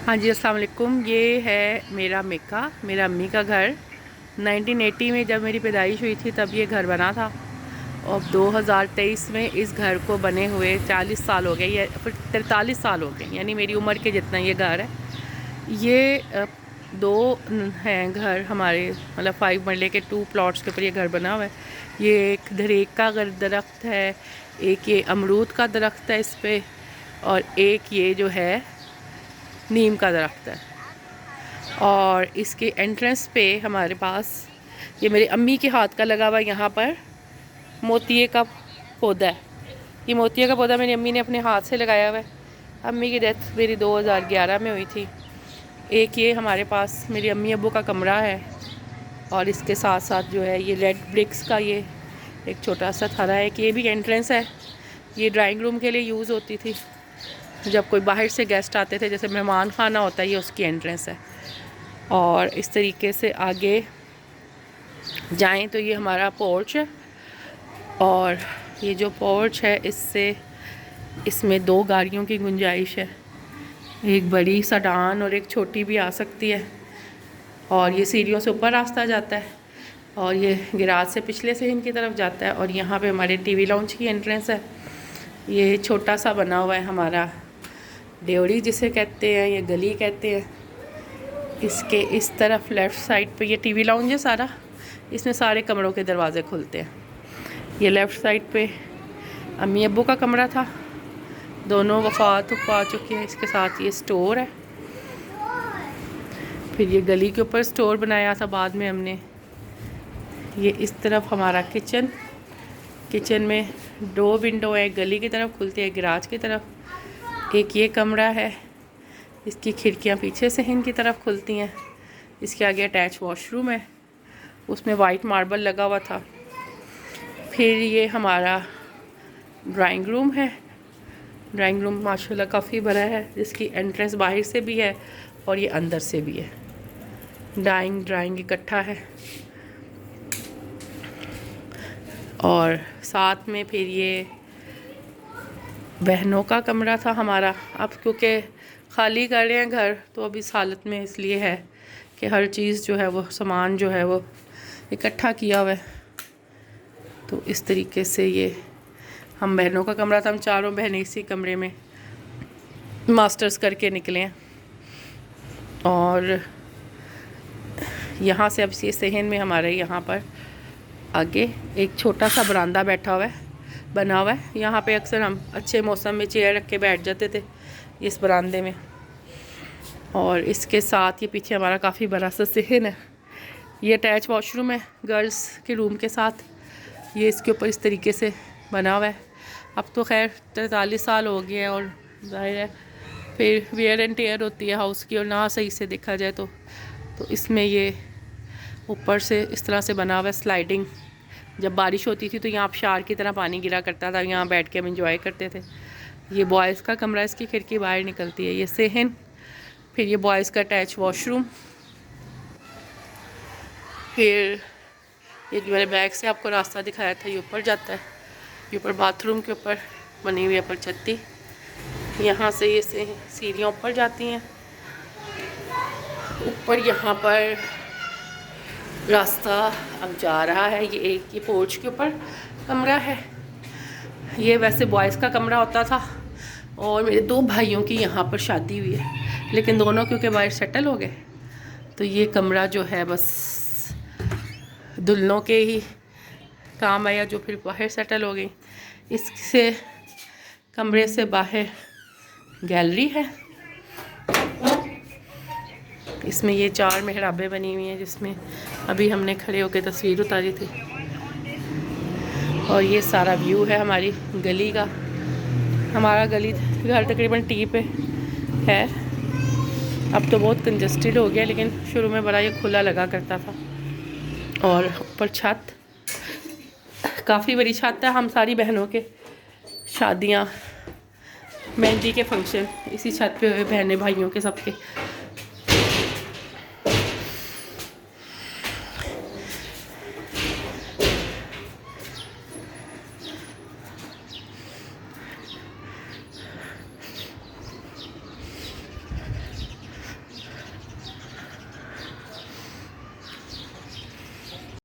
हाँ जी, अस्सलाम वालेकुम। ये है मेरा मेका, मेरा अम्मी का घर। 1980 में जब मेरी पैदाइश हुई थी तब ये घर बना था और 2023 में इस घर को बने हुए 40 साल हो गए, या फिर 43 साल हो गए, यानी मेरी उम्र के जितना ये घर है। ये दो हैं घर हमारे, मतलब 5 मरले के 2 प्लॉट्स के ऊपर ये घर बना हुआ है। ये एक दरेक का दरख्त है, एक ये अमरूद का दरख्त है इस पर, और एक ये जो है नीम का दरख्त है। और इसके एंट्रेंस पे हमारे पास ये मेरी अम्मी के हाथ का लगा हुआ यहाँ पर मोतिये का पौधा है। ये मोतिये का पौधा मेरी अम्मी ने अपने हाथ से लगाया हुआ है। अम्मी की डेथ मेरी 2011 में हुई थी। एक ये हमारे पास मेरी अम्मी अब्बू का कमरा है, और इसके साथ साथ जो है ये रेड ब्रिक्स का ये एक छोटा सा थाना है कि ये भी एंट्रेंस है। ये ड्राइंग रूम के लिए यूज़ होती थी, जब कोई बाहर से गेस्ट आते थे, जैसे मेहमान खाना होता है, ये उसकी एंट्रेंस है। और इस तरीके से आगे जाएं तो ये हमारा पोर्च है, और ये जो पोर्च है इसमें 2 गाड़ियों की गुंजाइश है, एक बड़ी सडान और एक छोटी भी आ सकती है। और ये सीढ़ियों से ऊपर रास्ता जाता है, और ये गिराज से पिछले से इनकी तरफ जाता है। और यहाँ पे हमारे टीवी लाउंज की एंट्रेंस है। ये छोटा सा बना हुआ है हमारा ड्योरी जिसे कहते हैं, ये गली कहते हैं। इसके इस तरफ लेफ़्ट साइड पे ये टीवी लाउंज है सारा, इसमें सारे कमरों के दरवाज़े खुलते हैं। ये लेफ़्ट साइड पे अम्मी अब्बू का कमरा था, दोनों वफ़ात पा चुके हैं। इसके साथ ये स्टोर है, फिर ये गली के ऊपर स्टोर बनाया था बाद में हमने। ये इस तरफ हमारा किचन में 2 विंडो है, गली की तरफ खुलती है, गैराज की तरफ। एक ये कमरा है, इसकी खिड़कियाँ पीछे से इनकी तरफ खुलती हैं। इसके आगे अटैच वॉशरूम है, उसमें वाइट मार्बल लगा हुआ था। फिर ये हमारा ड्राइंग रूम है। ड्राइंग रूम माशाल्लाह काफ़ी बड़ा है, जिसकी एंट्रेंस बाहर से भी है और ये अंदर से भी है। ड्राइंग इकट्ठा है। और साथ में फिर ये बहनों का कमरा था हमारा। अब क्योंकि खाली कर रहे हैं घर, तो अब इस हालत में इसलिए है कि हर चीज़ जो है वो सामान जो है वो इकट्ठा किया हुआ है। तो इस तरीके से ये हम बहनों का कमरा था। हम चारों बहनें इसी कमरे में मास्टर्स करके निकले हैं। और यहाँ से अब ये सहन में हमारे यहाँ पर आगे एक छोटा सा बरामदा बना हुआ है। यहाँ पे अक्सर हम अच्छे मौसम में चेयर रख के बैठ जाते थे इस बरामदे में। और इसके साथ ये पीछे हमारा काफ़ी बड़ा सा सहन है। ये अटैच वॉशरूम है गर्ल्स के रूम के साथ। ये इसके ऊपर इस तरीके से बना हुआ है। अब तो खैर 43 साल हो गए हैं, और जाहिर है फिर वेयर एंड टेयर होती है हाउस की, और ना सही से देखा जाए तो इसमें ये ऊपर से इस तरह से बना हुआ है स्लाइडिंग। जब बारिश होती थी तो यहाँ आबशार की तरह पानी गिरा करता था, यहाँ बैठ के हम इंजॉय करते थे। ये बॉयज़ का कमरा, इसकी खिड़की बाहर निकलती है। ये सहन, फिर ये बॉयज़ का अटैच वॉशरूम। फिर ये जो मैंने बैग से आपको रास्ता दिखाया था, ये ऊपर जाता है। ये ऊपर बाथरूम के ऊपर बनी हुई है पर छत्ती। यहाँ से ये सीढ़ियाँ ऊपर जाती हैं। ऊपर यहाँ पर रास्ता अब जा रहा है। ये पोर्च के ऊपर कमरा है। ये वैसे बॉयज़ का कमरा होता था, और मेरे 2 भाइयों की यहाँ पर शादी हुई है, लेकिन दोनों क्योंकि बाहर सेटल हो गए, तो ये कमरा जो है बस दुल्हनों के ही काम आया, जो फिर बाहर सेटल हो गई। इससे कमरे से बाहर गैलरी है। इसमें ये 4 मेहराबें बनी हुई हैं, जिसमें अभी हमने खड़े होकर तस्वीर उतारी थी। और ये सारा व्यू है हमारी गली का। हमारा गली घर तकरीबन टी पे है। अब तो बहुत कंजस्टेड हो गया, लेकिन शुरू में बड़ा ये खुला लगा करता था। और ऊपर छत, काफ़ी बड़ी छत है। हम सारी बहनों के शादियाँ, मेहंदी के फंक्शन इसी छत पे हुए, बहनें भाइयों के सबके।